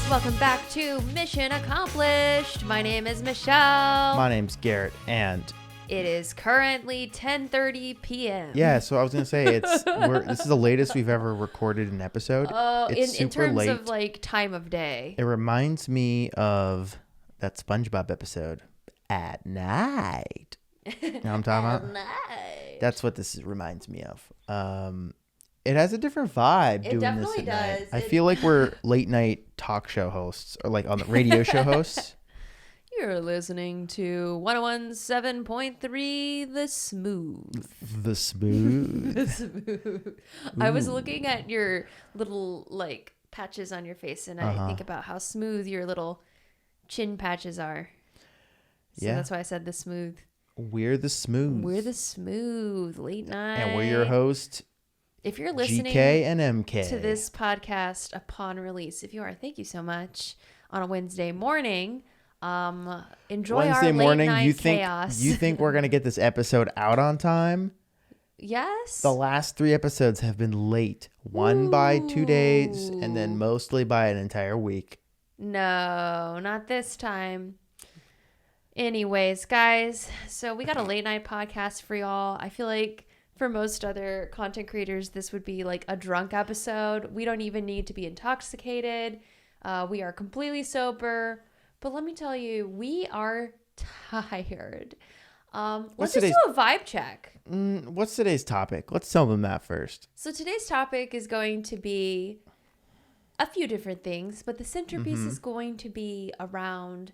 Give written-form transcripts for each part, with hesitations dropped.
Welcome back to Mission Accomplished. My name is Michelle. My name's Garrett, and it is currently 10:30 p.m. Yeah, so I was gonna say this is the latest we've ever recorded an episode. In terms of like time of day. It reminds me of that SpongeBob episode, At Night. You know what I'm talking about? At night. That's what this reminds me of. It has a different vibe doing this at night. I feel like we're late night talk show hosts, or like on the radio show hosts. You're listening to 101.7.3 The Smooth. The Smooth. The Smooth. I was looking at your little like patches on your face, and I think about how smooth your little chin patches are. So that's why I said The Smooth. We're The Smooth. We're The Smooth. Late night. And we're your host. If you're listening GK and MK to this podcast upon release, if you are, thank you so much. On a Wednesday morning, enjoy Wednesday our morning, late night you chaos. think we're gonna get this episode out on time? Yes. The last 3 episodes have been late. One by 2 days, and then mostly by an entire week. No, not this time. Anyways, guys, so we got a late night podcast for y'all. I feel like for most other content creators, this would be like a drunk episode. We don't even need to be intoxicated. We are completely sober. But let me tell you, we are tired. Let's just do a vibe check. What's today's topic? Let's tell them that first. So today's topic is going to be a few different things, but the centerpiece is going to be around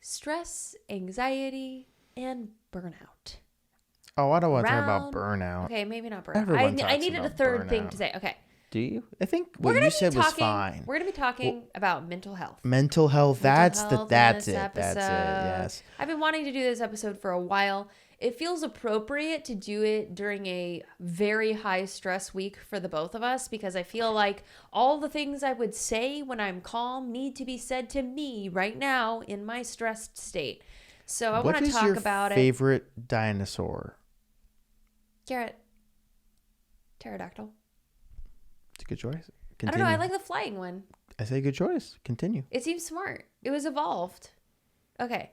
stress, anxiety, and burnout. Oh, I don't want to talk about burnout. Okay, maybe not burnout. I needed a third thing to say. Okay. Do you? I think what you said was fine. We're going to be talking about mental health. Mental health. That's it. That's it. Yes. I've been wanting to do this episode for a while. It feels appropriate to do it during a very high stress week for the both of us, because I feel like all the things I would say when I'm calm need to be said to me right now in my stressed state. So I want to talk about it. What is your favorite dinosaur? Garrett. Pterodactyl. It's a good choice. Continue. I don't know. I like the flying one. I say good choice. Continue. It seems smart. It was evolved. Okay.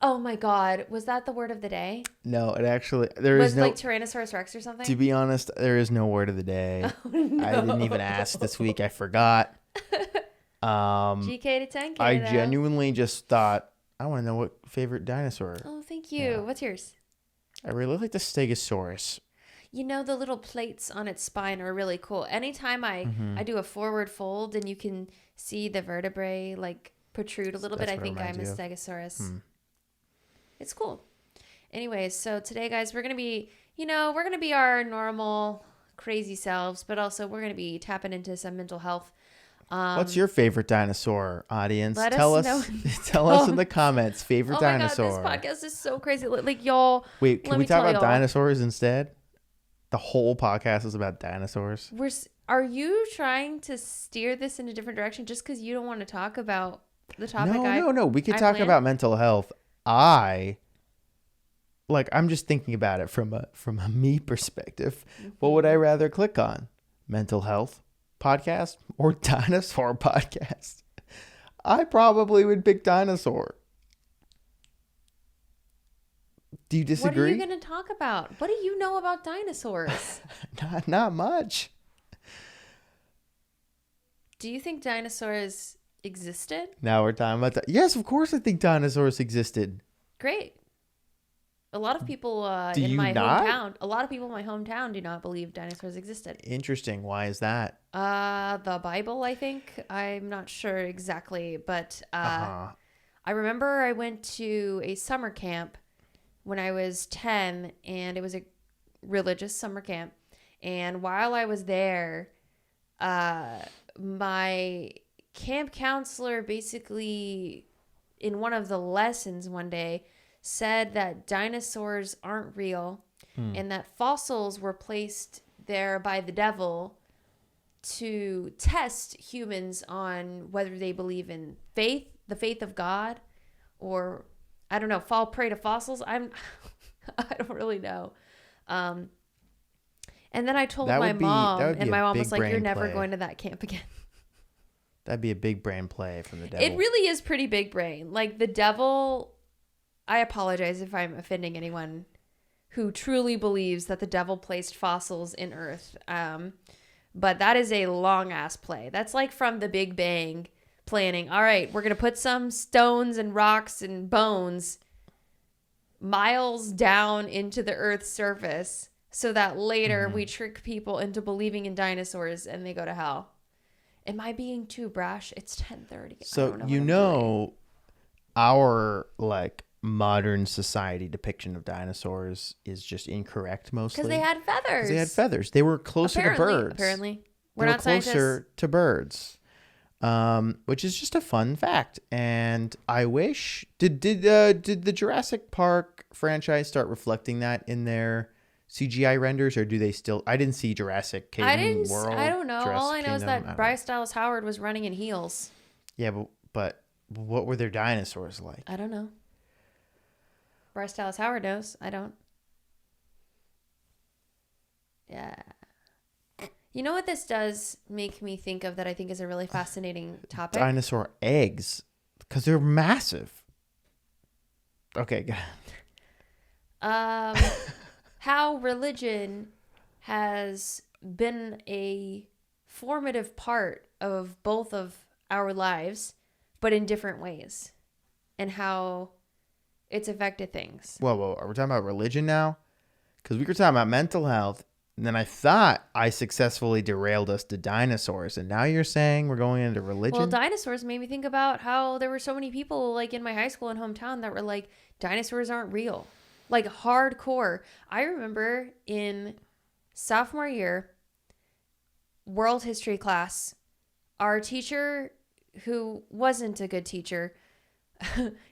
Oh my God. Was that the word of the day? No, it actually, there is no. Was like Tyrannosaurus Rex or something? To be honest, there is no word of the day. Oh, no. I didn't even ask this week. I forgot. GK to 10K. I genuinely just thought, I want to know what favorite dinosaur. Oh, thank you. Yeah. What's yours? I really like the Stegosaurus. You know, the little plates on its spine are really cool. Anytime I do a forward fold and you can see the vertebrae like protrude a little bit, I think I'm a Stegosaurus. It's cool. Anyways, so today, guys, we're going to be our normal crazy selves, but also we're going to be tapping into some mental health. What's your favorite dinosaur, audience? Tell us in the comments. Favorite dinosaur. Oh my God, this podcast is so crazy. Like, y'all. Wait, can we talk about dinosaurs instead? The whole podcast is about dinosaurs. Are you trying to steer this in a different direction just because you don't want to talk about the topic? No. We could talk about mental health. I'm just thinking about it from a me perspective. What would I rather click on? Mental health podcast or dinosaur podcast? I probably would pick dinosaur. Do you disagree? What are you going to talk about? What do you know about dinosaurs? Not much. Do you think dinosaurs existed? Now we're talking about that. Yes, of course I think dinosaurs existed. Great. A lot of people in my hometown do not believe dinosaurs existed. Interesting. Why is that? The Bible, I think. I'm not sure exactly, but I remember I went to a summer camp when I was 10, and it was a religious summer camp. And while I was there, my camp counselor basically, in one of the lessons one day, said that dinosaurs aren't real and that fossils were placed there by the devil to test humans on whether they believe in faith, the faith of God, or I don't know, fall prey to fossils. I don't really know. And then I told my mom, and my mom was like, "You're never going to that camp again." That'd be a big brain play from the devil. It really is pretty big brain. Like the devil, I apologize if I'm offending anyone who truly believes that the devil placed fossils in Earth. But that is a long ass play. That's like from the Big Bang planning. All right, we're going to put some stones and rocks and bones miles down into the Earth's surface so that later we trick people into believing in dinosaurs and they go to hell. Am I being too brash? It's 10:30. So our like modern society depiction of dinosaurs is just incorrect mostly. Because they had feathers. They were closer to birds. Apparently. We're not closer to birds. Which is just a fun fact. And I wish did the Jurassic Park franchise start reflecting that in their CGI renders, or do they still? I didn't see Jurassic Kingdom World. I don't know. Jurassic All I know is Kingdom, that Bryce Dallas Howard was running in heels. Yeah, but what were their dinosaurs like? I don't know. Bryce Dallas Howard knows. I don't. Yeah. You know what this does make me think of that I think is a really fascinating topic? Dinosaur eggs, because they're massive. Okay, go ahead. How religion has been a formative part of both of our lives, but in different ways, and how it's affected things. Whoa, are we talking about religion now? Because we were talking about mental health. And then I thought I successfully derailed us to dinosaurs. And now you're saying we're going into religion? Well, dinosaurs made me think about how there were so many people like in my high school and hometown that were like, dinosaurs aren't real. Like hardcore. I remember in sophomore year, world history class, our teacher, who wasn't a good teacher,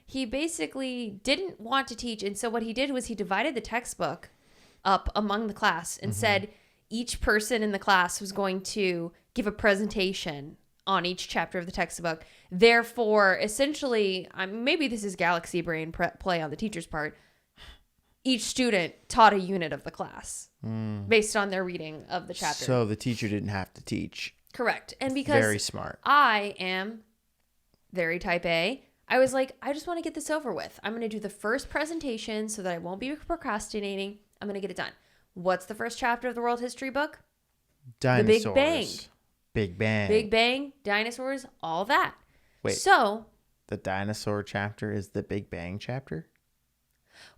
he basically didn't want to teach. And so what he did was he divided the textbook up among the class and said each person in the class was going to give a presentation on each chapter of the textbook. Therefore, essentially, maybe this is galaxy brain play on the teacher's part. Each student taught a unit of the class based on their reading of the chapter. So the teacher didn't have to teach. Correct. And because very smart. I am very type A, I was like, I just want to get this over with. I'm going to do the first presentation so that I won't be procrastinating. I'm going to get it done. What's the first chapter of the world history book? Dinosaurs. The Big Bang. Big Bang. Big Bang, dinosaurs, all that. Wait. So. The dinosaur chapter is the Big Bang chapter?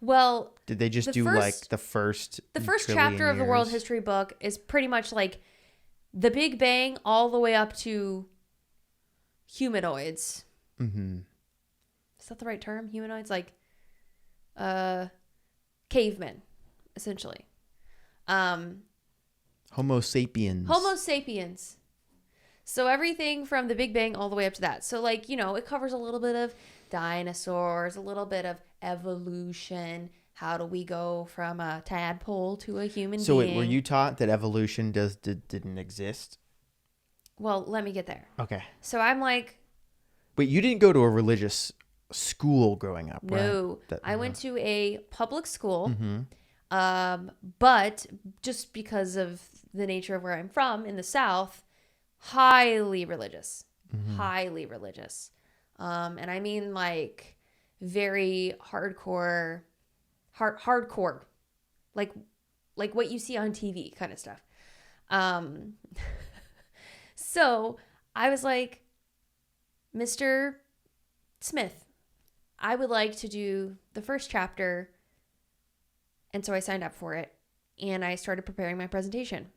Well. Did they just do like the first? The first chapter of the world history book is pretty much like the Big Bang all the way up to humanoids. Mm-hmm. Is that the right term? Humanoids? Like cavemen. Essentially. Homo sapiens. Homo sapiens. So everything from the Big Bang all the way up to that. So like, you know, it covers a little bit of dinosaurs, a little bit of evolution. How do we go from a tadpole to a human being? So wait, were you taught that evolution didn't exist? Well, let me get there. Okay. So I'm like... Wait, you didn't go to a religious school growing up, right? No. I went to a public school. Mm-hmm. But just because of the nature of where I'm from in the South, highly religious, and I mean like very hardcore, like what you see on TV kind of stuff. So I was like, Mr. Smith, I would like to do the first chapter. And so I signed up for it and I started preparing my presentation.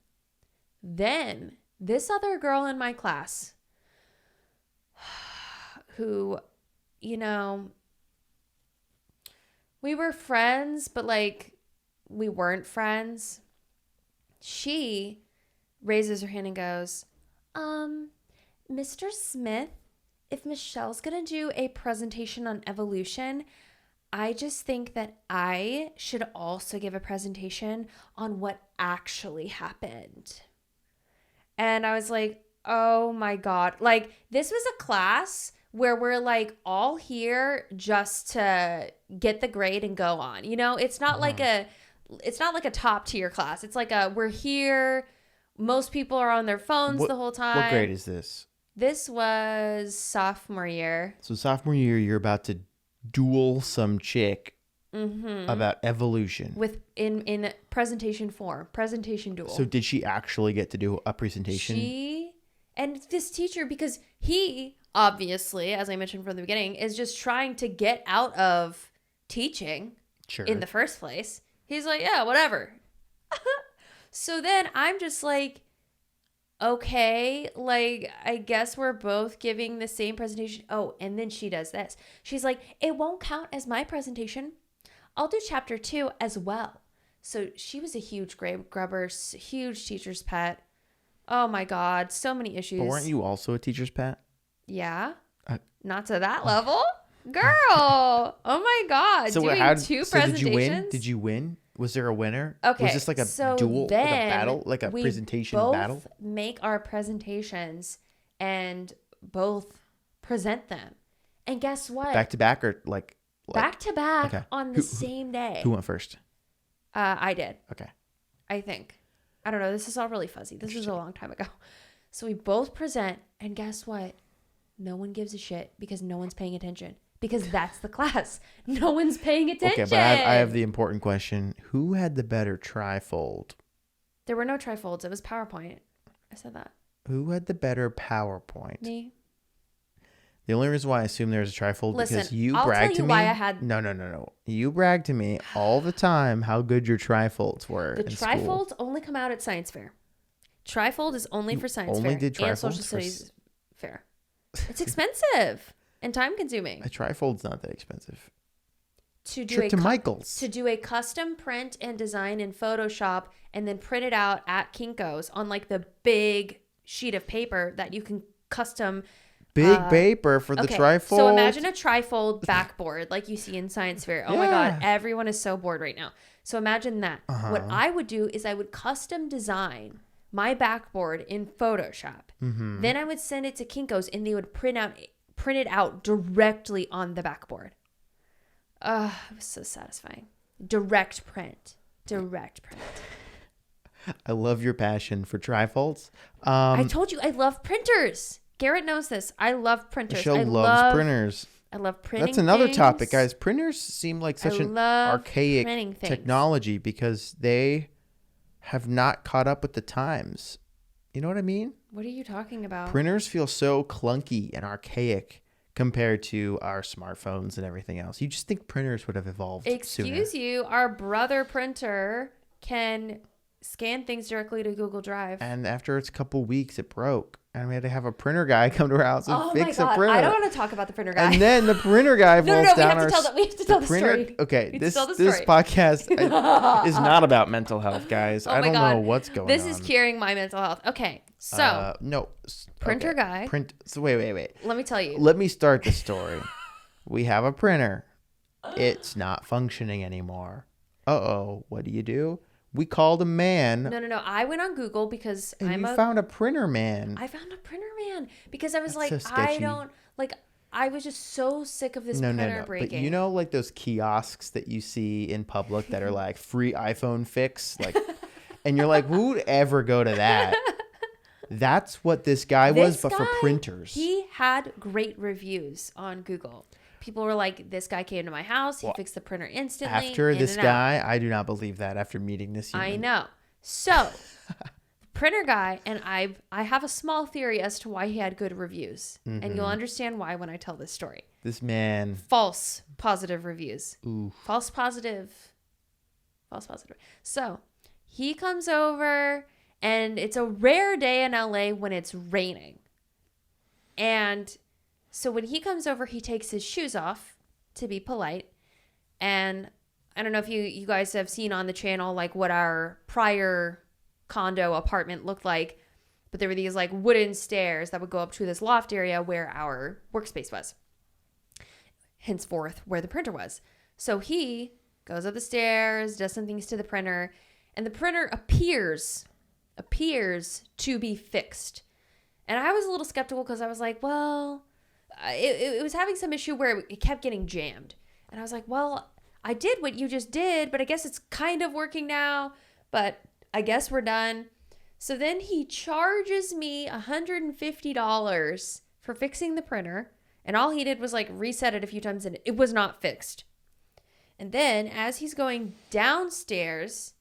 Then this other girl in my class who, you know, we were friends, but like we weren't friends. She raises her hand and goes, Mr. Smith, if Michelle's going to do a presentation on evolution, I just think that I should also give a presentation on what actually happened. And I was like, oh my God. Like, this was a class where we're like all here just to get the grade and go on. You know, it's not like a top tier class. It's like we're here. Most people are on their phones the whole time. What grade is this? This was sophomore year. So sophomore year, you're about to duel some chick about evolution. In presentation form. Presentation duel. So did she actually get to do a presentation? And this teacher, because he, obviously, as I mentioned from the beginning, is just trying to get out of teaching in the first place. He's like, yeah, whatever. So then I'm just like, okay, like, I guess we're both giving the same presentation. Oh, and then she does this. She's like, it won't count as my presentation. I'll do chapter 2 as well. So she was a huge grade grubber, huge teacher's pet. Oh my God, so many issues. But weren't you also a teacher's pet? Yeah. Not to that level. Girl. Oh my God. So doing two presentations. Did you win? Was there a winner? Okay. Was this like a duel, like a battle, like a presentation battle? We both make our presentations and both present them. And guess what? Back to back or like back to back on the same day. Who went first? I did. Okay. I think. I don't know. This is all really fuzzy. This was a long time ago. So we both present, and guess what? No one gives a shit because no one's paying attention. Because that's the class. No one's paying attention. Okay, but I have the important question. Who had the better trifold? There were no trifolds. It was PowerPoint. I said that. Who had the better PowerPoint? Me. The only reason why I assume there's a trifold because you I'll bragged tell you to me. why I had... No. You bragged to me all the time how good your trifolds were. The trifolds only come out at science fair. Trifold is only for science fair. Did and social studies fair. It's expensive and time consuming. A trifold's not that expensive. To Michael's. To do a custom print and design in Photoshop and then print it out at Kinko's on like the big sheet of paper that you can custom. Big paper for the trifold. So imagine a trifold backboard like you see in science fair. Oh my God, everyone is so bored right now. So imagine that. What I would do is I would custom design my backboard in Photoshop. Then I would send it to Kinko's and they would print it out directly on the backboard. It was so satisfying. Direct print. I love your passion for trifolds. I told you I love printers. Garrett knows this. I love printers. Michelle loves printers. I love printing. That's another topic, guys. Printers seem like such an archaic technology because they have not caught up with the times. You know what I mean? What are you talking about? Printers feel so clunky and archaic compared to our smartphones and everything else. You just think printers would have evolved Excuse sooner. you, our brother printer can scan things directly to Google Drive. And after it's a couple weeks, it broke. And we had to have a printer guy come to our house and fix a printer. I don't want to talk about the printer guy. And then the printer guy falls down. We have to tell the story. Okay, this podcast is not about mental health, guys. I don't know what's going on. This is curing my mental health. Okay, so printer guy. So wait. Let me tell you. Let me start the story. We have a printer. It's not functioning anymore. What do? We called a man. No. I went on Google because found a printer man. I found a printer man because I was That's so sketchy. I was just so sick of this printer breaking. But you know, like those kiosks that you see in public that are like free iPhone fix, like, and you're like, who would ever go to that? That's what this guy was, but for printers. He had great reviews on Google. People were like, this guy came to my house. He fixed the printer instantly. After this guy, I do not believe that after meeting this human. I know. So, printer guy, and I have a small theory as to why he had good reviews. And you'll understand why when I tell this story. This man. False positive reviews. Ooh. False positive. So, he comes over, and it's a rare day in LA when it's raining. And so when he comes over, he takes his shoes off to be polite. And I don't know if you guys have seen on the channel like what our prior condo apartment looked like, but there were these like wooden stairs that would go up to this loft area where our workspace was. Henceforth, where the printer was. So he goes up the stairs, does some things to the printer, and the printer appears to be fixed. And I was a little skeptical because I was like, well, it was having some issue where it kept getting jammed. And I was like, well, I did what you just did, but I guess it's kind of working now, but I guess we're done. So then he charges me $150 for fixing the printer. And all he did was like reset it a few times and it was not fixed. And then as he's going downstairs,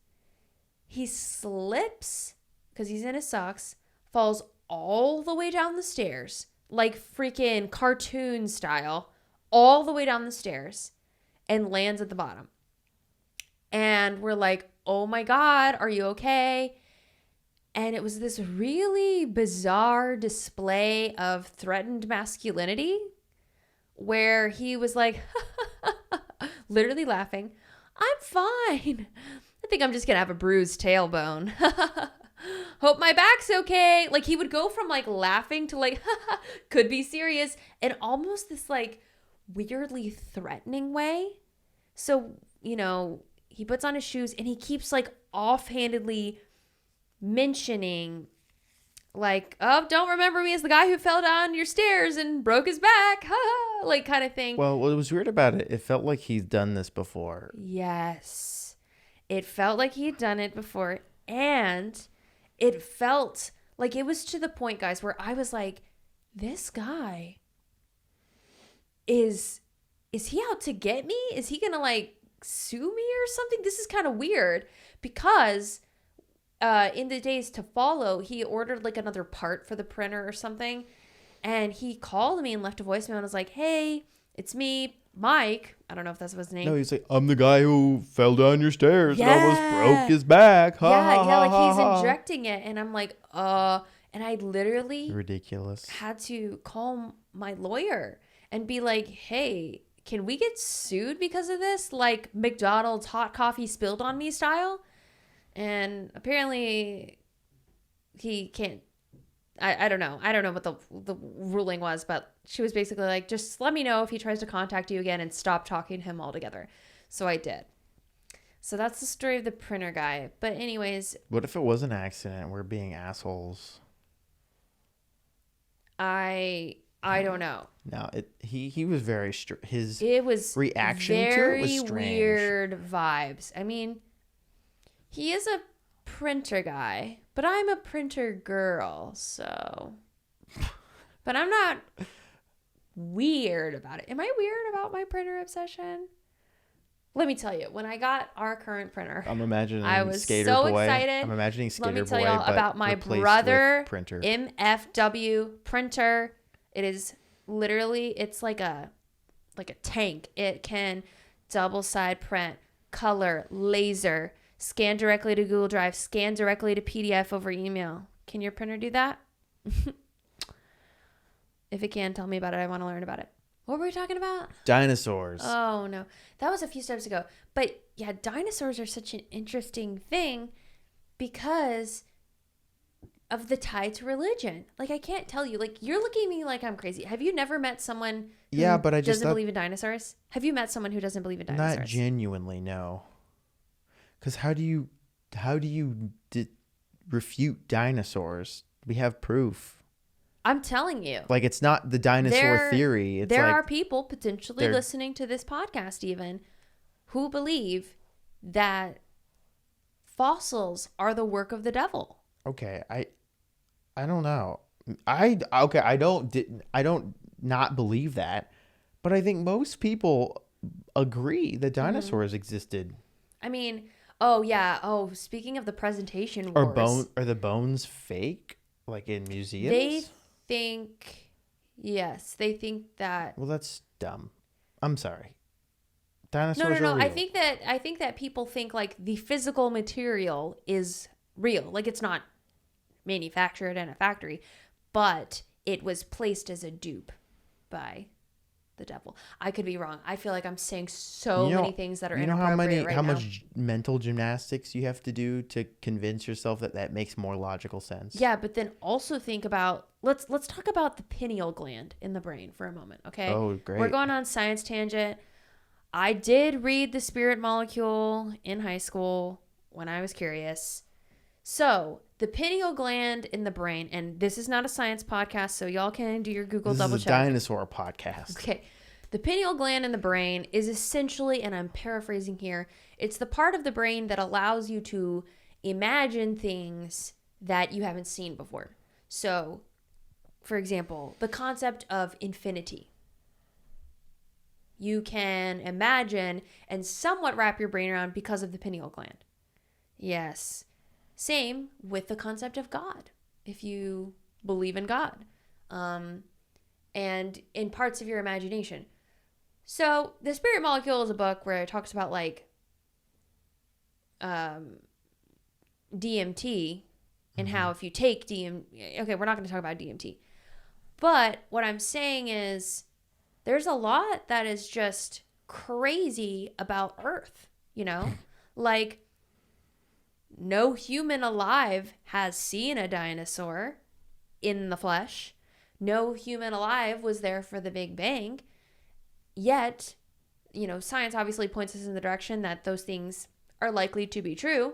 he slips because he's in his socks, falls all the way down the stairs, like freaking cartoon style, all the way down the stairs and lands at the bottom. And we're like, oh my God, are you okay? And it was this really bizarre display of threatened masculinity where he was like, literally laughing, I'm fine. I think I'm just going to have a bruised tailbone. Hope my back's okay. Like he would go from like laughing to like, could be serious, in almost this like weirdly threatening way. So, you know, he puts on his shoes and he keeps like offhandedly mentioning like, oh, don't remember me as the guy who fell down your stairs and broke his back, like kind of thing. Well, what was weird about it, it felt like he's done this before. Yes, it felt like he'd done it before, and it felt like it was to the point, guys, where I was like, this guy is he out to get me? Is he gonna like sue me or something? This is kind of weird because in the days to follow, he ordered like another part for the printer or something. And he called me and left a voicemail and was like, hey, it's me, Mike. I don't know if that's his name. No, he's like, I'm the guy who fell down your stairs and almost broke his back. Like he's injecting it. And I'm like, and I literally ridiculous. Had to call my lawyer and be like, hey, can we get sued because of this? Like McDonald's hot coffee spilled on me style? And apparently he can't. I don't know. I don't know what the ruling was, but she was basically like, just let me know if he tries to contact you again and stop talking to him altogether. So I did. So that's the story of the printer guy. But anyways. What if it was an accident and we're being assholes? I don't know. No, he was very his reaction to very it was strange. Weird vibes. I mean, he is a printer guy, but I'm a printer girl, so. But I'm not weird about it. Am I weird about my printer obsession? Let me tell you, when I got our current printer, I'm imagining I was Skater so Boy. excited. I'm imagining Skater Boy. Let me tell y'all about my brother printer. MFW printer. It is literally, it's like a tank. It can double side print, color, laser, scan directly to Google Drive, scan directly to PDF over email. Can your printer do that? If it can, tell me about it. I want to learn about it. What were we talking about? Dinosaurs. Oh, no. That was a few steps ago. But yeah, dinosaurs are such an interesting thing because of the tie to religion. Like, I can't tell you. Like, you're looking at me like I'm crazy. Have you never met someone who doesn't believe in dinosaurs? Have you met someone who doesn't believe in dinosaurs? Not genuinely, no. Because how do you refute dinosaurs? We have proof. I'm telling you. Like, it's not the dinosaur theory. It's there like are people potentially listening to this podcast even who believe that fossils are the work of the devil. Okay, I don't know. I don't not believe that, but I think most people agree that dinosaurs existed. I mean, oh yeah. Oh, speaking of the presentation wars. Are the bones fake? Like in museums? They think that. Well, that's dumb. I'm sorry. Dinosaurs No. are real. I think that people think like the physical material is real. Like it's not manufactured in a factory, but it was placed as a dupe by the devil. I could be wrong. I feel like I'm saying many things that are inappropriate right now. How much mental gymnastics you have to do to convince yourself that makes more logical sense? Yeah, but then also think about let's talk about the pineal gland in the brain for a moment, okay? Oh, great. We're going on science tangent. I did read The Spirit Molecule in high school when I was curious. So, the pineal gland in the brain, and this is not a science podcast, so y'all can do your Google double check. This is a dinosaur podcast. Okay. The pineal gland in the brain is essentially, and I'm paraphrasing here, it's the part of the brain that allows you to imagine things that you haven't seen before. So, for example, the concept of infinity. You can imagine and somewhat wrap your brain around because of the pineal gland. Yes. Same with the concept of God, if you believe in God, and in parts of your imagination. So The Spirit Molecule is a book where it talks about like DMT and how if you take DMT, okay, we're not going to talk about DMT. But what I'm saying is there's a lot that is just crazy about Earth, you know? Like, no human alive has seen a dinosaur in the flesh. No human alive was there for the Big Bang. Yet, you know, science obviously points us in the direction that those things are likely to be true.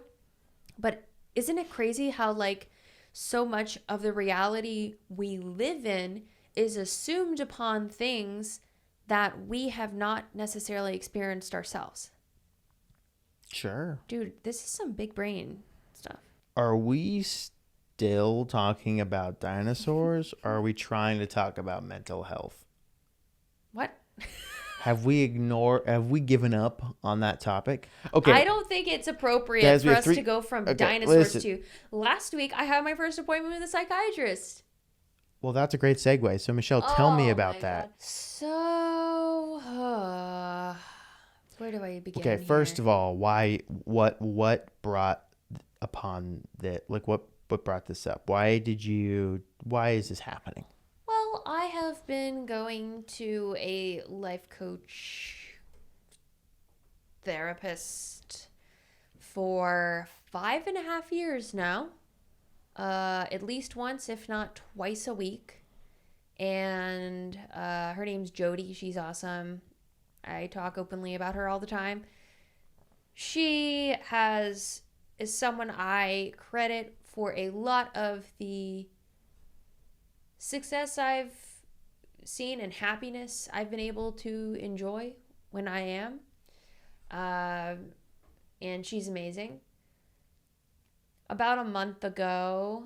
But isn't it crazy how, like, so much of the reality we live in is assumed upon things that we have not necessarily experienced ourselves? Sure. Dude, this is some big brain stuff. Are we still talking about dinosaurs or are we trying to talk about mental health? What? Have we given up on that topic? Okay. I don't think it's appropriate Guys, for us to go from dinosaurs to... Last week, I had my first appointment with a psychiatrist. Well, that's a great segue. So, Michelle, tell me about that. God. So, where do I begin? Okay, first of all, what brought upon that? Like, what brought this up? Why is this happening? Well, I have been going to a life coach therapist for 5.5 years now. At least once, if not twice a week. And her name's Jody. She's awesome. I talk openly about her all the time. She is someone I credit for a lot of the success I've seen and happiness I've been able to enjoy when I am. And she's amazing. About a month ago,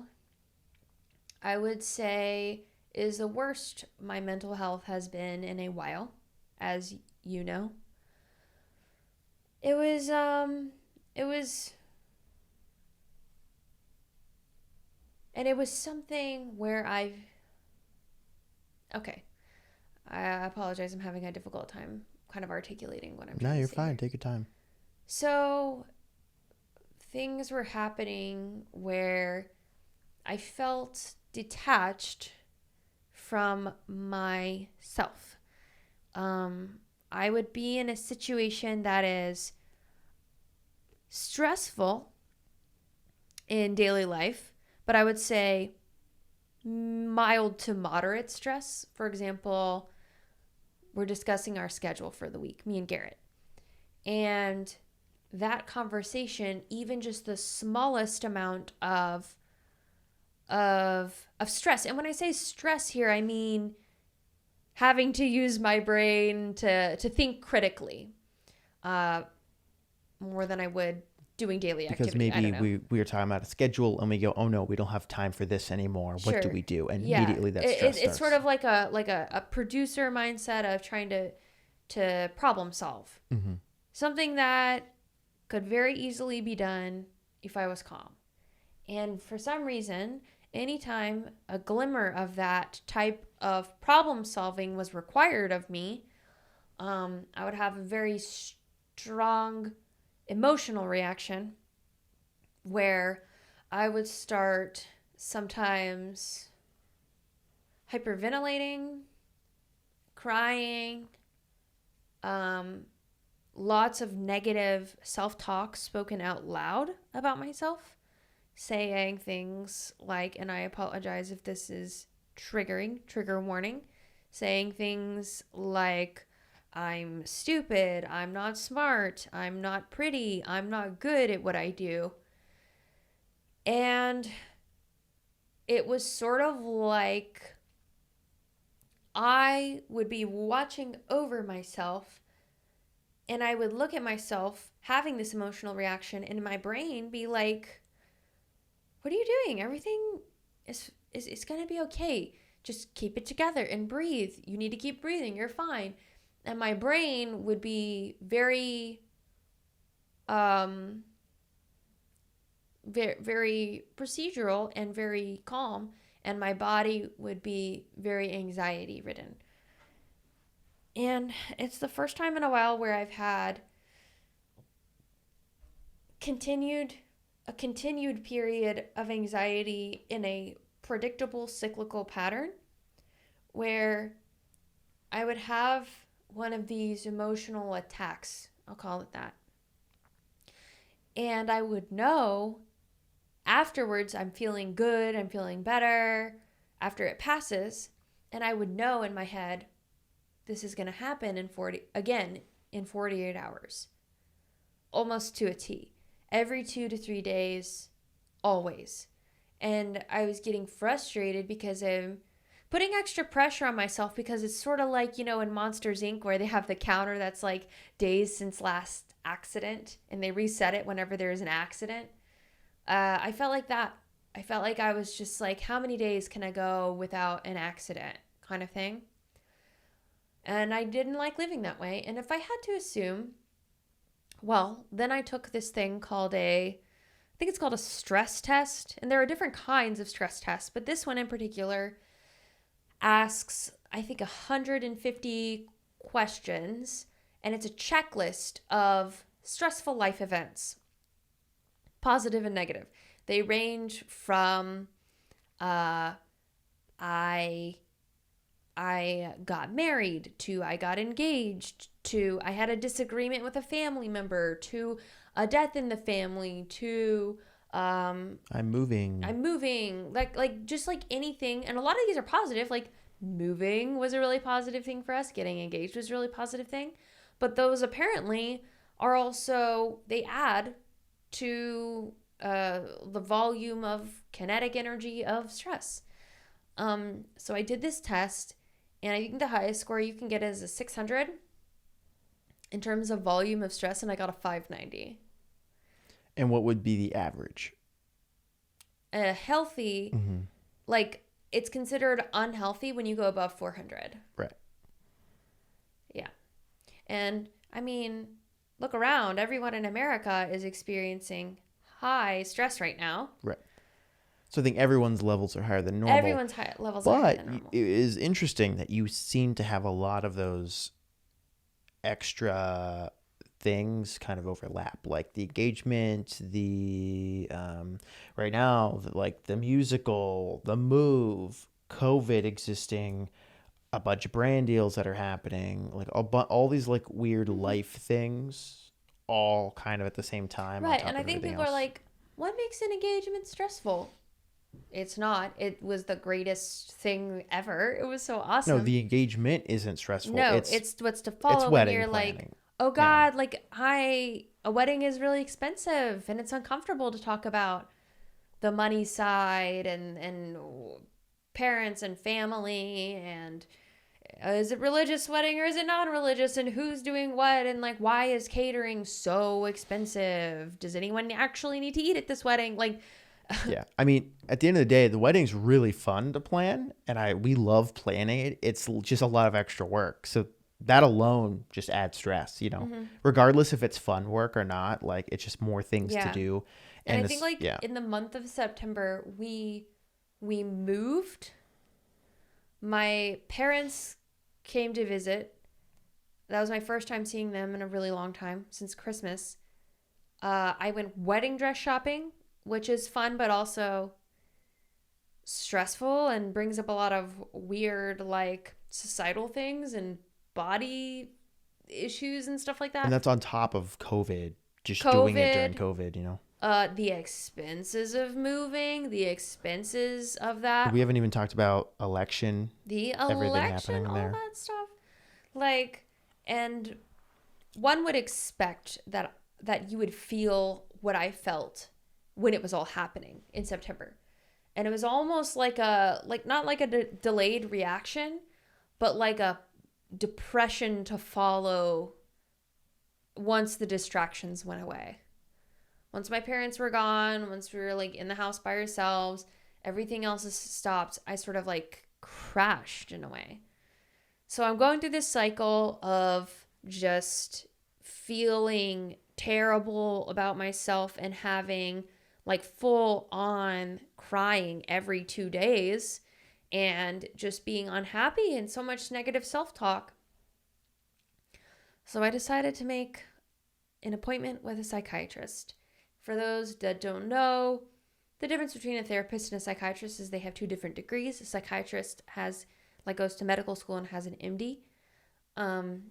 I would say, is the worst my mental health has been in a while, as you know. It was something where I apologize. I'm having a difficult time kind of articulating what I'm trying to say. No, you're fine. Take your time. So things were happening where I felt detached from myself. I would be in a situation that is stressful in daily life, but I would say mild to moderate stress. For example, we're discussing our schedule for the week, me and Garrett. And that conversation, even just the smallest amount of stress. And when I say stress here, I mean having to use my brain to think critically more than I would doing daily activity. Because maybe we were talking about a schedule and we go, oh no, we don't have time for this anymore. Sure. What do we do? And immediately that stress starts. It's sort of like a producer mindset of trying to problem solve. Mm-hmm. Something that could very easily be done if I was calm. And for some reason, anytime a glimmer of that type of problem solving was required of me, I would have a very strong emotional reaction where I would start sometimes hyperventilating, crying, lots of negative self-talk spoken out loud about myself, saying things like, and I apologize if this is trigger warning, saying things like, I'm stupid, I'm not smart, I'm not pretty, I'm not good at what I do. And it was sort of like I would be watching over myself and I would look at myself having this emotional reaction and in my brain be like, what are you doing? Everything is going to be okay. Just keep it together and breathe. You need to keep breathing. You're fine. And my brain would be very, very procedural and very calm. And my body would be very anxiety ridden. And it's the first time in a while where I've had a continued period of anxiety in a predictable cyclical pattern where I would have one of these emotional attacks, I'll call it that. And I would know afterwards I'm feeling good, I'm feeling better after it passes, and I would know in my head this is going to happen in 48 hours. Almost to a T. Every 2 to 3 days, always. And I was getting frustrated because I'm putting extra pressure on myself because it's sort of like, in Monsters, Inc., where they have the counter that's like days since last accident and they reset it whenever there's an accident. I felt like that. I felt like I was just like, how many days can I go without an accident kind of thing? And I didn't like living that way. And if I had to assume, well, then I took this thing called I think it's called a stress test. And there are different kinds of stress tests, but this one in particular asks, I think, 150 questions. And it's a checklist of stressful life events, positive and negative. They range from I got married, to I got engaged, to I had a disagreement with a family member, to a death in the family, to I'm moving, like just like anything. And a lot of these are positive. Like moving was a really positive thing for us. Getting engaged was a really positive thing. But those apparently are also, they add to the volume of kinetic energy of stress. So I did this test, and I think the highest score you can get is a 600 in terms of volume of stress, and I got a 590. And what would be the average? A healthy, like it's considered unhealthy when you go above 400. Right. Yeah. And I mean, look around. Everyone in America is experiencing high stress right now. Right. So I think everyone's levels are higher than normal. Everyone's levels are higher than normal. But it is interesting that you seem to have a lot of those extra things kind of overlap, like the engagement, the right now, like the musical, the move, COVID existing, a bunch of brand deals that are happening, like all these like weird life things, all kind of at the same time. Right, and I think people are like, what makes an engagement stressful? It's not. It was the greatest thing ever. It was so awesome. No, the engagement isn't stressful. No, it's what's to follow. It's when you're planning. Like, oh God, like a wedding is really expensive and it's uncomfortable to talk about the money side and parents and family and is it religious wedding or is it non-religious and who's doing what and like why is catering so expensive? Does anyone actually need to eat at this wedding? Like. Yeah. I mean, at the end of the day, the wedding's really fun to plan and we love planning it. It's just a lot of extra work. So that alone just adds stress, regardless if it's fun work or not, like it's just more things to do. And I think like in the month of September, we moved. My parents came to visit. That was my first time seeing them in a really long time, since Christmas. I went wedding dress shopping, which is fun, but also stressful and brings up a lot of weird, like, societal things and body issues and stuff like that. And that's on top of COVID, doing it during COVID, The expenses of moving, the expenses of that. We haven't even talked about everything happening there. All that stuff. Like, and one would expect that you would feel what I felt when it was all happening in September. And it was almost like not like a delayed reaction, but like a depression to follow once the distractions went away. Once my parents were gone, once we were like in the house by ourselves, everything else has stopped. I sort of like crashed in a way. So I'm going through this cycle of just feeling terrible about myself and having like full on crying every 2 days and just being unhappy and so much negative self-talk. So I decided to make an appointment with a psychiatrist. For those that don't know, the difference between a therapist and a psychiatrist is they have 2 different degrees. A psychiatrist goes to medical school and has an MD. And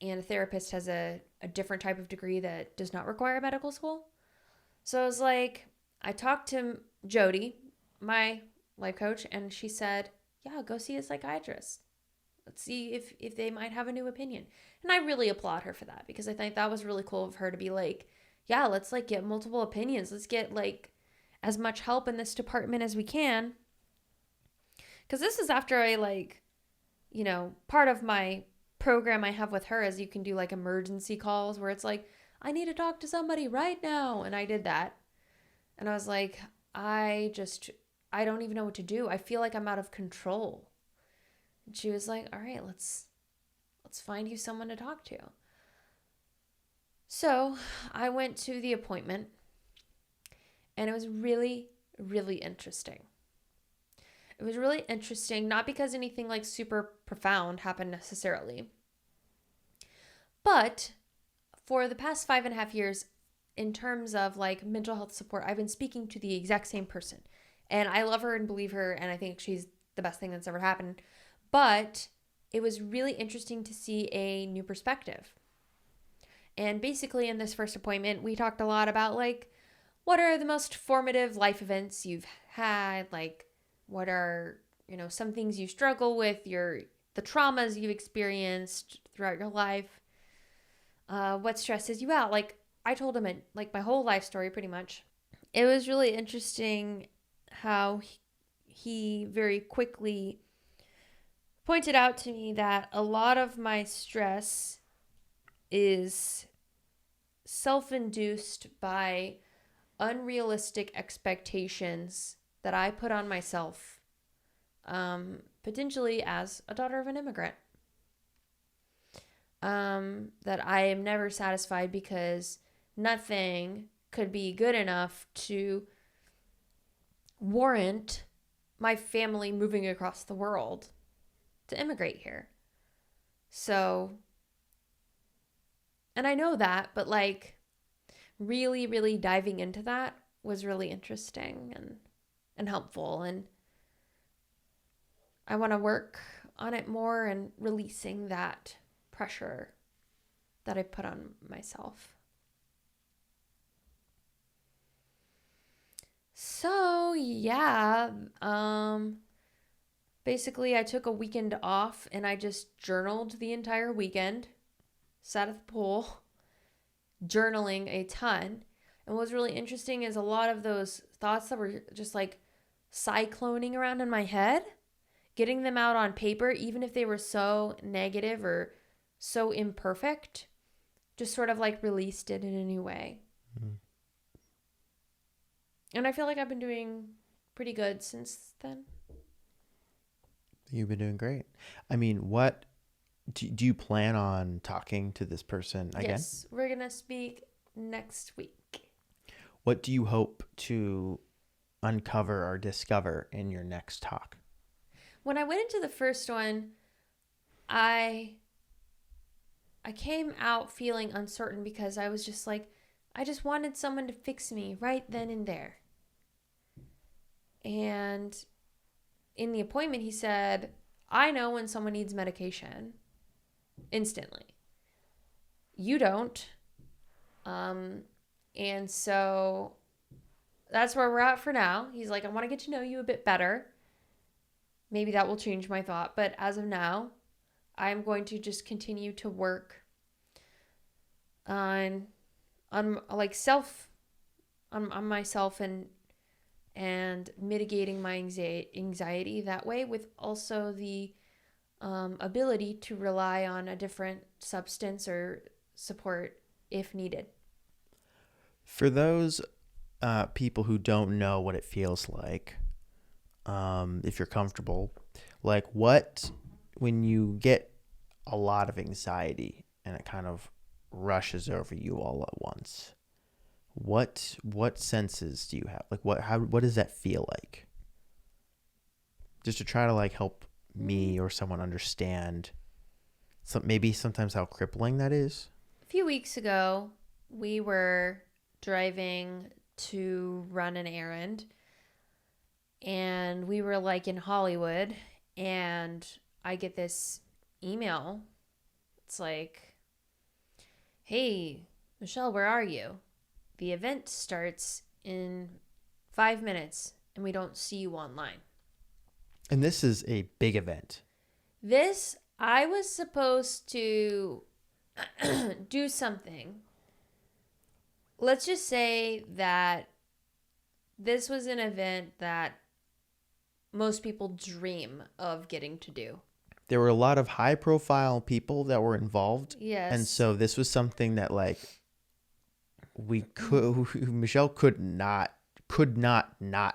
a therapist has a different type of degree that does not require medical school. So I was like, I talked to Jody, my life coach, and she said, yeah, go see a psychiatrist. Let's see if they might have a new opinion. And I really applaud her for that, because I think that was really cool of her to be like, yeah, let's like get multiple opinions. Let's get like as much help in this department as we can. Because this is after I part of my program I have with her is you can do like emergency calls where it's like, I need to talk to somebody right now. And I did that. And I was like, I don't even know what to do. I feel like I'm out of control. And she was like, all right, let's find you someone to talk to. So I went to the appointment, and it was really, really interesting. It was really interesting, not because anything like super profound happened necessarily, but for the past 5.5 years, in terms of like mental health support, I've been speaking to the exact same person, and I love her and believe her, and I think she's the best thing that's ever happened. But it was really interesting to see a new perspective. And basically in this first appointment, we talked a lot about like, what are the most formative life events you've had? Like, what are, some things you struggle with, the traumas you've experienced throughout your life? What stresses you out? Like, I told him my whole life story pretty much. It was really interesting how he very quickly pointed out to me that a lot of my stress is self-induced by unrealistic expectations that I put on myself, potentially as a daughter of an immigrant. That I am never satisfied because nothing could be good enough to warrant my family moving across the world to immigrate here. So, and I know that, but like really, really diving into that was really interesting and helpful. And I want to work on it more and releasing that pressure that I put on myself. So yeah, basically I took a weekend off and I just journaled the entire weekend, sat at the pool, journaling a ton. And what's really interesting is a lot of those thoughts that were just like cycloning around in my head, getting them out on paper, even if they were so negative or so imperfect, just sort of like released it in a new way. Mm-hmm. And I feel like I've been doing pretty good since then. You've been doing great. I mean, what do you plan on talking to this person again? Yes, we're going to speak next week. What do you hope to uncover or discover in your next talk? When I went into the first one, I came out feeling uncertain because I was just like, I just wanted someone to fix me right then and there. And in the appointment, he said, I know when someone needs medication instantly. You don't. And so that's where we're at for now. He's like, I want to get to know you a bit better. Maybe that will change my thought. But as of now, I'm going to just continue to work on myself and mitigating my anxiety that way, with also the ability to rely on a different substance or support if needed. For those people who don't know what it feels like, if you're comfortable, like when you get a lot of anxiety and it kind of rushes over you all at once, what senses do you have? Like what does that feel like? Just to try to like help me or someone understand maybe sometimes how crippling that is. A few weeks ago, we were driving to run an errand, and we were like in Hollywood, and I get this email. It's like, hey, Michelle, where are you? The event starts in 5 minutes and we don't see you online. And this is a big event. I was supposed to do something. Let's just say that this was an event that most people dream of getting to do. There were a lot of high profile people that were involved. Yes. And so this was something that like Michelle could not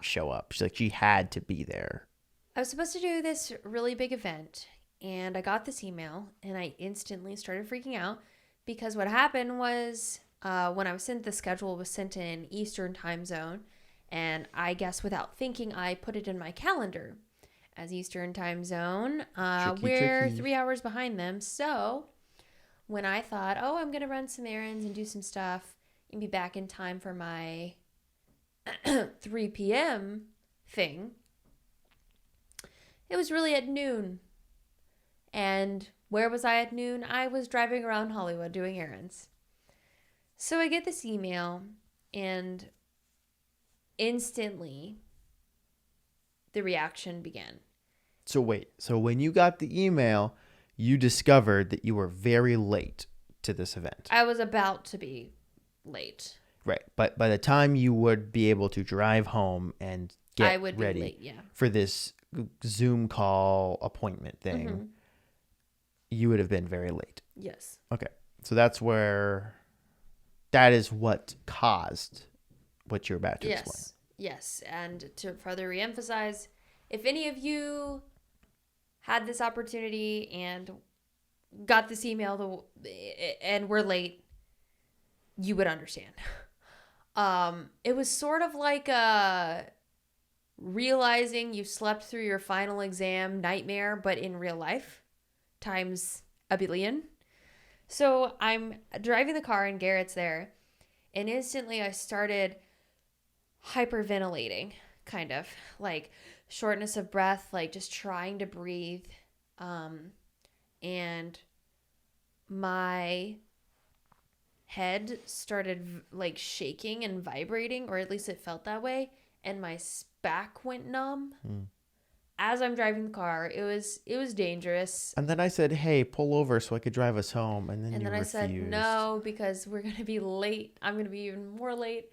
show up. She had to be there. I was supposed to do this really big event, and I got this email, and I instantly started freaking out because what happened was when I was sent, the schedule was sent in Eastern time zone, and I guess without thinking, I put it in my calendar as Eastern time zone. We're 3 hours behind them, so when I thought, oh, I'm going to run some errands and do some stuff and be back in time for my 3 p.m. thing, it was really at noon. And where was I at noon? I was driving around Hollywood doing errands. So I get this email, and instantly the reaction began. So wait. So when you got the email, you discovered that you were very late to this event. I was about to be late. Right. But by the time you would be able to drive home and get ready be late, for this Zoom call appointment thing, you would have been very late. Yes. Okay. So that is what caused what you're about to explain. Yes. And to further reemphasize, if any of you had this opportunity and got this email and were late, you would understand. It was sort of like realizing you slept through your final exam nightmare, but in real life, times a billion. So I'm driving the car and Garrett's there, and instantly I started hyperventilating, kind of like shortness of breath, like just trying to breathe. And my head started like shaking and vibrating, or at least it felt that way, and my back went numb. As I'm driving the car. It was dangerous. And then I said, hey, pull over so I could drive us home. And then I said no, because we're going to be late. I'm going to be even more late.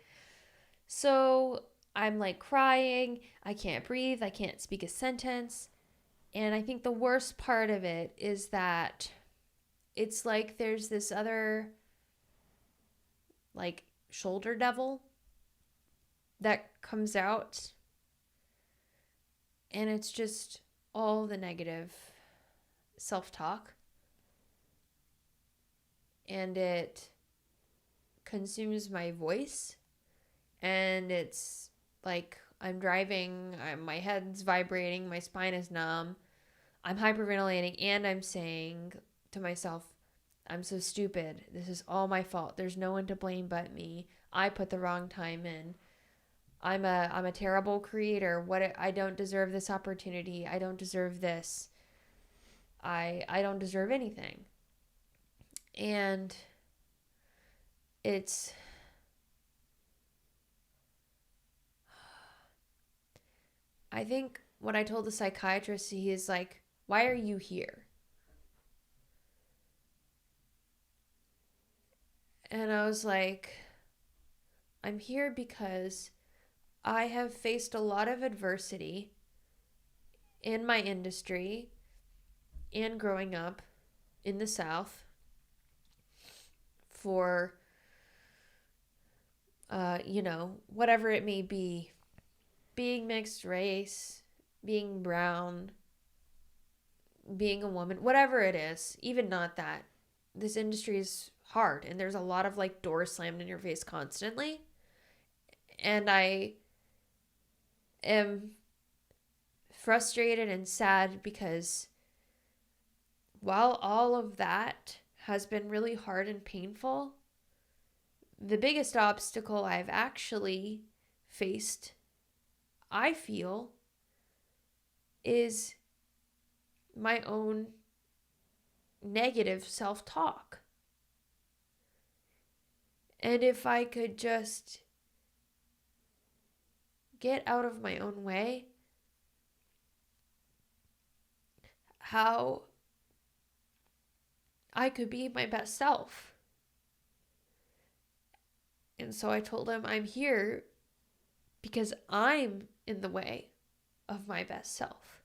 So I'm like crying. I can't breathe. I can't speak a sentence. And I think the worst part of it is that it's like there's this other like shoulder devil that comes out. And it's just all the negative self-talk. And it consumes my voice. And it's like I'm driving, my head's vibrating, my spine is numb. I'm hyperventilating, and I'm saying to myself, I'm so stupid. This is all my fault. There's no one to blame but me. I put the wrong time in. I'm a terrible creator. I don't deserve this opportunity. I don't deserve this. I don't deserve anything. And I think when I told the psychiatrist, he is like, why are you here? And I was like, I'm here because I have faced a lot of adversity in my industry and growing up in the South for whatever it may be, being mixed race, being brown, being a woman, whatever it is, even not that, this industry is hard and there's a lot of like doors slammed in your face constantly. And I am frustrated and sad because while all of that has been really hard and painful, the biggest obstacle I've actually faced, I feel, is my own negative self-talk. And if I could just get out of my own way, how I could be my best self. And so I told him I'm here because I'm in the way of my best self.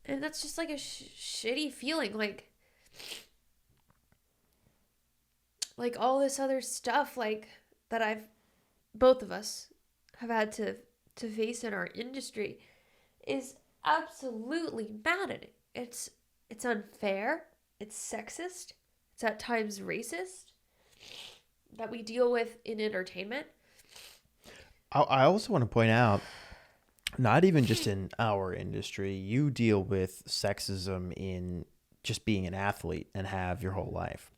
And that's just like a shitty feeling. Like all this other stuff like that both of us have had to face in our industry is absolutely maddening. It's unfair. It's sexist. It's at times racist that we deal with in entertainment. I also want to point out, not even just in our industry, you deal with sexism in just being an athlete and have your whole life.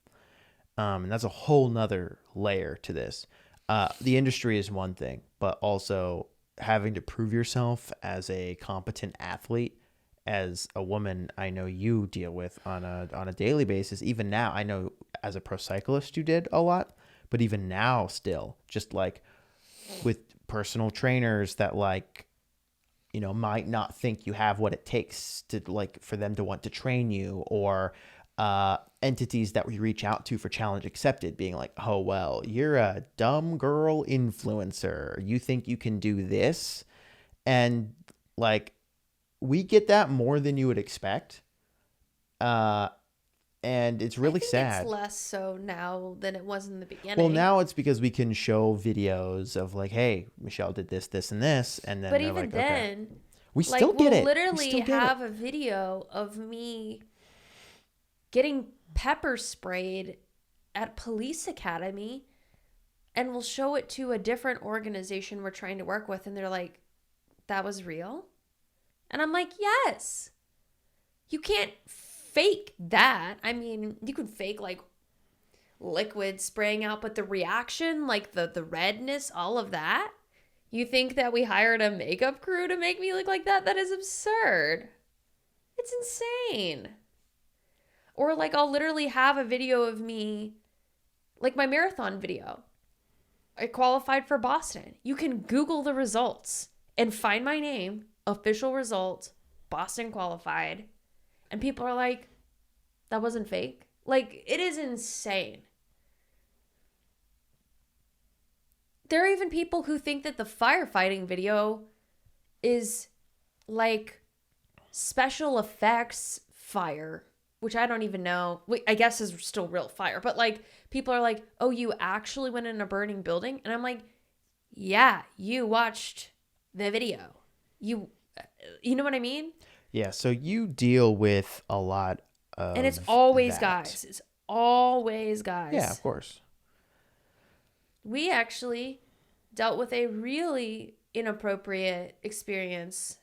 And that's a whole nother layer to this. The industry is one thing, but also having to prove yourself as a competent athlete, as a woman, I know you deal with on a daily basis. Even now, I know as a pro cyclist you did a lot, but even now still, just like with personal trainers that might not think you have what it takes to for them to want to train you, or entities that we reach out to for Challenge Accepted being like, oh, well, you're a dumb girl influencer. You think you can do this? And we get that more than you would expect. And it's really sad. It's less so now than it was in the beginning. Well, now it's because we can show videos of hey, Michelle did this, this, and this. And then but even then, okay. We still get it. We'll literally have a video of me getting pepper sprayed at police academy, and we'll show it to a different organization we're trying to work with, and they're like, that was real? And I'm like, yes. You can't fake that. I mean, you can fake liquid spraying out, but the reaction, the redness, all of that, you think that we hired a makeup crew to make me look like that? That is absurd. It's insane. Or I'll literally have a video of me, my marathon video. I qualified for Boston. You can Google the results and find my name, official results, Boston qualified. And people are like, that wasn't fake. It is insane. There are even people who think that the firefighting video is special effects fire, which I don't even know. I guess is still real fire. But people are like, oh, you actually went in a burning building? And I'm like, yeah, you watched the video. You know what I mean? Yeah, so you deal with a lot of and it's always that. Guys. It's always guys. Yeah, of course. We actually dealt with a really inappropriate experience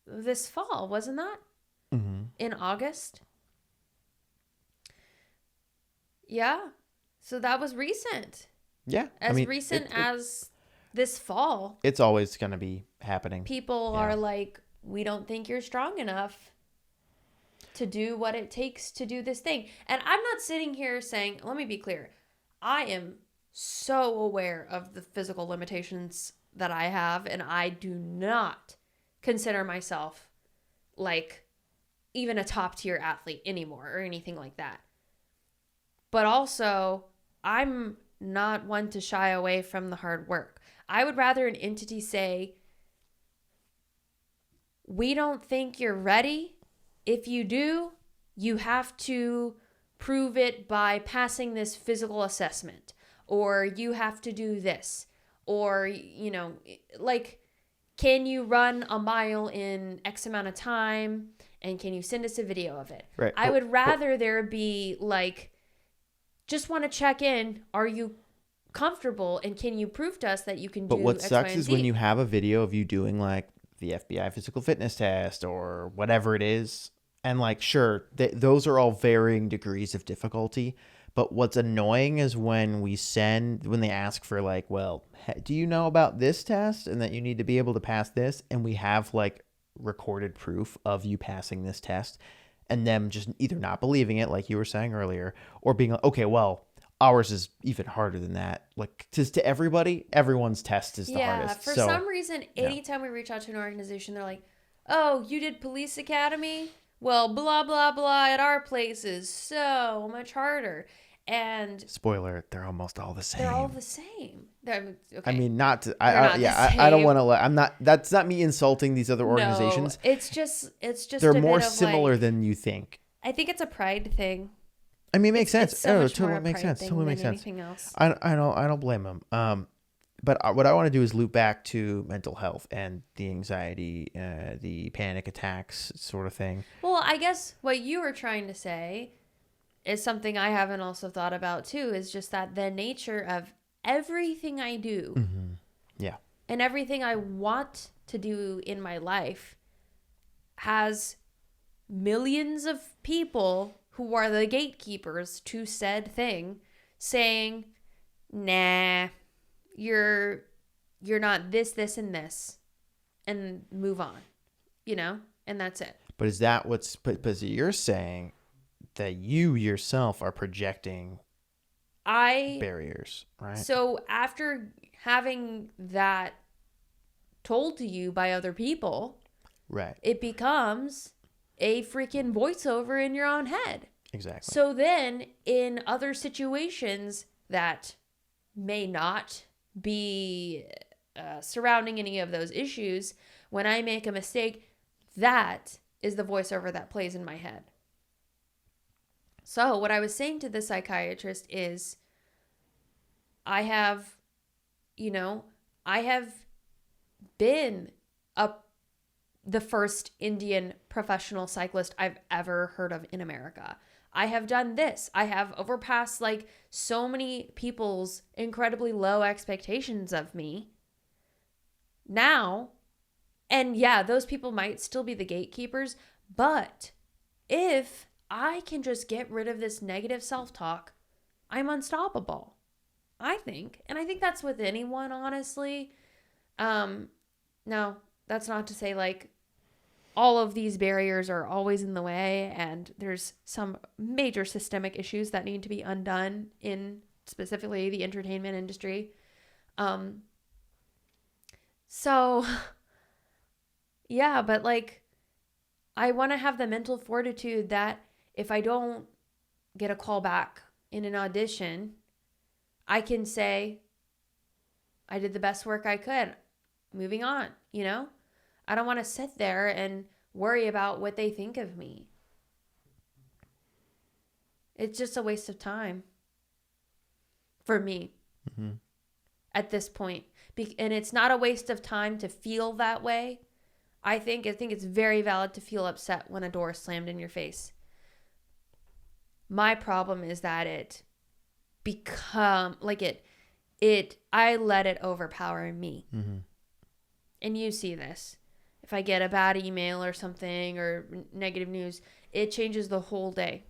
this fall, wasn't that? Mm-hmm. In August. Yeah. So that was recent. Yeah. Recent as this fall. It's always going to be happening. People are like, we don't think you're strong enough to do what it takes to do this thing. And I'm not sitting here saying, let me be clear. I am so aware of the physical limitations that I have, and I do not consider myself even a top tier athlete anymore or anything like that. But also, I'm not one to shy away from the hard work. I would rather an entity say, we don't think you're ready. If you do, you have to prove it by passing this physical assessment, or you have to do this, or, you know, like, can you run a mile in X amount of time, and can you send us a video of it? Right. I would rather there be like, just want to check in, are you comfortable, and can you prove to us that you can do But what X, sucks Y, and is Z? when you have a video of you doing like the FBI physical fitness test or whatever it is, and like, sure, those are all varying degrees of difficulty. But what's annoying is when they ask for like, well, do you know about this test and that you need to be able to pass this? And we have like recorded proof of you passing this test, and them just either not believing it, like you were saying earlier, or being like, okay, well, ours is even harder than that. Like, to everybody, everyone's test is the hardest. For some reason, anytime we reach out to an organization, they're like, oh, you did police academy? Well, blah, blah, blah at our place is so much harder. And spoiler, they're almost all the same. They're all the same. Okay. I mean, not to, I don't want to let, I'm not, that's not me insulting these other organizations. No, it's just they're more similar than you think. I think it's a pride thing. I mean, it makes sense. It's so much totally more makes sense. Totally makes sense. Anything else. I don't blame them. But what I want to do is loop back to mental health and the anxiety, the panic attacks sort of thing. Well, I guess what you were trying to say is something I haven't also thought about too, is just that the nature of everything I do, yeah, and everything I want to do in my life has millions of people who are the gatekeepers to said thing saying, nah, you're not this, this, and this, and move on, you know, and that's it. But is that but you're saying that you yourself are projecting barriers, right? So after having that told to you by other people, right, it becomes a freaking voiceover in your own head. Exactly. So then in other situations that may not be surrounding any of those issues, when I make a mistake, that is the voiceover that plays in my head. So what I was saying to the psychiatrist is, I have been the first Indian professional cyclist I've ever heard of in America. I have done this. I have overpassed like so many people's incredibly low expectations of me. Now, and yeah, those people might still be the gatekeepers, but if I can just get rid of this negative self-talk, I'm unstoppable, I think. And I think that's with anyone, honestly. No, that's not to say like all of these barriers are always in the way, and there's some major systemic issues that need to be undone in specifically the entertainment industry. So yeah, but like, I want to have the mental fortitude that if I don't get a call back in an audition, I can say, I did the best work I could. Moving on, you know? I don't want to sit there and worry about what they think of me. It's just a waste of time for me at this point. And it's not a waste of time to feel that way. I think it's very valid to feel upset when a door is slammed in your face. My problem is that I let it overpower me. And you see this. If I get a bad email or something or negative news, it changes the whole day.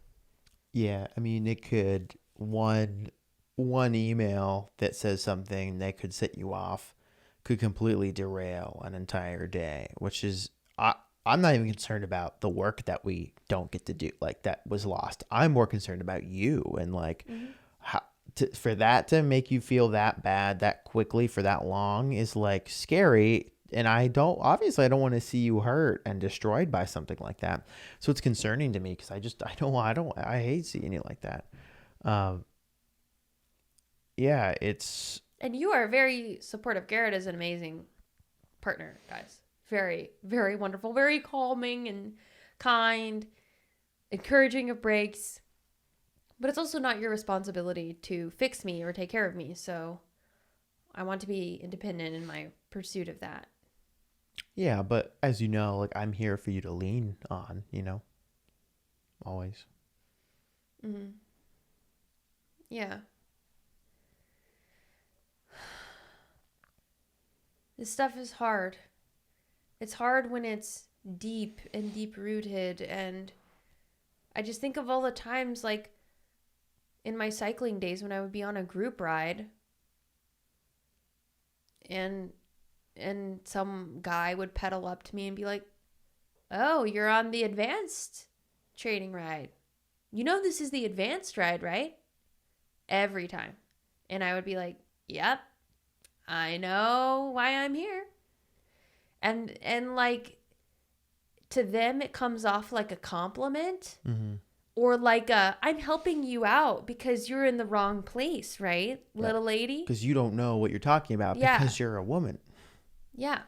Yeah, I mean, it could one email that says something that could set you off could completely derail an entire day, which is I'm not even concerned about the work that we don't get to do, like that was lost. I'm more concerned about you and like for that to make you feel that bad that quickly for that long is like scary. And I don't want to see you hurt and destroyed by something like that. So it's concerning to me because I hate seeing you like that. Yeah, it's. And you are very supportive. Garrett is an amazing partner, guys. Very, very wonderful, very calming and kind. encouraging of breaks, but it's also not your responsibility to fix me or take care of me. So I want to be independent in my pursuit of that. Yeah, but as you know, like, I'm here for you to lean on, always. Mm-hmm. Yeah. This stuff is hard. It's hard when it's deep and deep rooted. And I just think of all the times, like in my cycling days when I would be on a group ride and some guy would pedal up to me and be like, "Oh, you're on the advanced training ride. You know this is the advanced ride, right?" Every time. And I would be like, "Yep, I know why I'm here." And like, to them it comes off like a compliment, Mm-hmm. or like I'm helping you out because you're in the wrong place, right, little lady? Because you don't know what you're talking about because you're a woman. Yeah.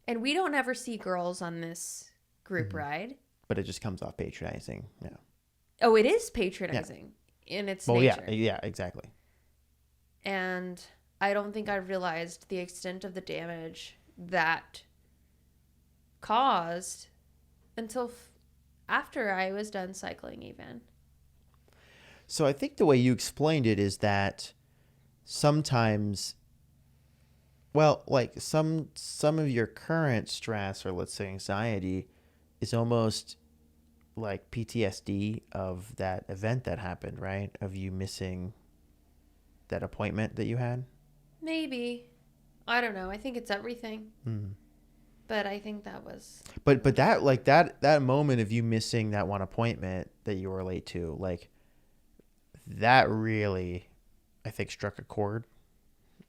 And we don't ever see girls on this group ride. But it just comes off patronizing. Yeah. Oh, it is patronizing in its nature. Yeah, exactly. And I don't think I realized the extent of the damage that caused until after I was done cycling even. So I think the way you explained it is that sometimes, well, like some of your current stress, or let's say anxiety, is almost like PTSD of that event that happened, right? Of you missing that appointment that you had? Maybe. I don't know. I think it's everything. Mm. But I think that was... But that, like, that moment of you missing that one appointment that you were late to, like, that really, I think, struck a chord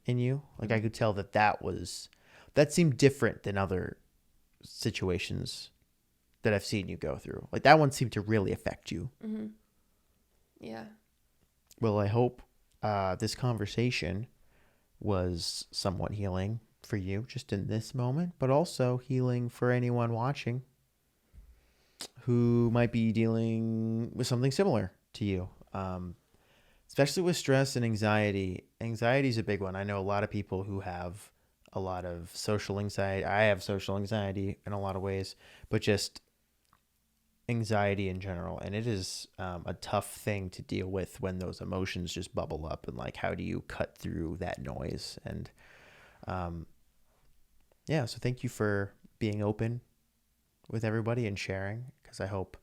in you. Like, I could tell that seemed different than other situations that I've seen you go through. Like, that one seemed to really affect you. Mm-hmm. Yeah. Well, I hope this conversation was somewhat healing for you just in this moment, but also healing for anyone watching who might be dealing with something similar to you. Especially with stress and anxiety. Anxiety is a big one. I know a lot of people who have a lot of social anxiety. I have social anxiety in a lot of ways, but just anxiety in general. And it is a tough thing to deal with when those emotions just bubble up, and like, how do you cut through that noise? And yeah, so thank you for being open with everybody and sharing, because I hope...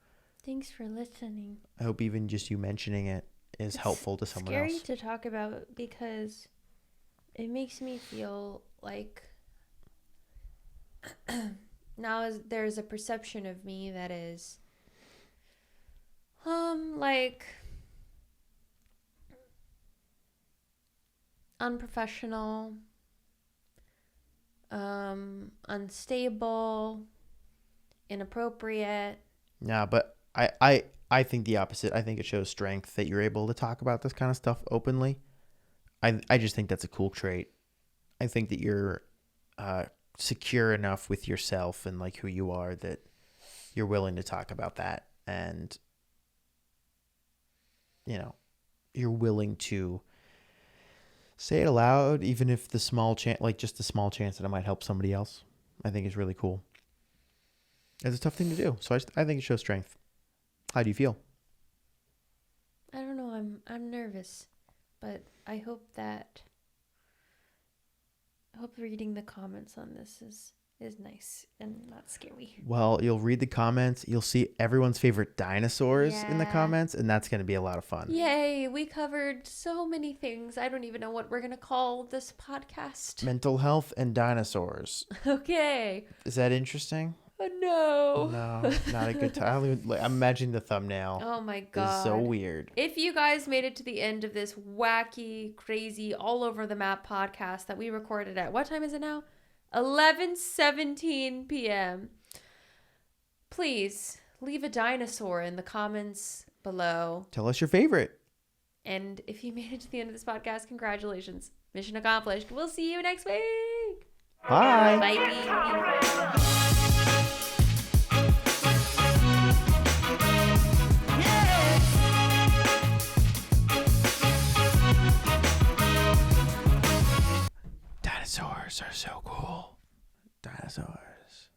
Thanks for listening. I hope even just you mentioning it is helpful to someone else. It's scary to talk about because it makes me feel like now there's a perception of me that is like unprofessional, unstable, inappropriate. Yeah, but I think the opposite. I think it shows strength that you're able to talk about this kind of stuff openly. I just think that's a cool trait. I think that you're secure enough with yourself and like who you are that you're willing to talk about that, and you're willing to say it aloud, even if the small chance, like just the small chance that it might help somebody else, I think is really cool. It's a tough thing to do, so I think it shows strength. How do you feel? I don't know. I'm nervous, but I hope reading the comments on this is nice and not scary. Well, you'll read the comments. You'll see everyone's favorite dinosaurs in the comments, and that's going to be a lot of fun. Yay! We covered so many things. I don't even know what we're going to call this podcast. Mental health and dinosaurs. Okay. Is that interesting? No. No, not a good time. I'm imagining the thumbnail. Oh my God. It's so weird. If you guys made it to the end of this wacky, crazy, all over the map podcast that we recorded at, what time is it now? 11:17 p.m. Please leave a dinosaur in the comments below. Tell us your favorite. And if you made it to the end of this podcast, congratulations. Mission accomplished. We'll see you next week. Bye. Bye. Dinosaurs are so cool. Dinosaurs.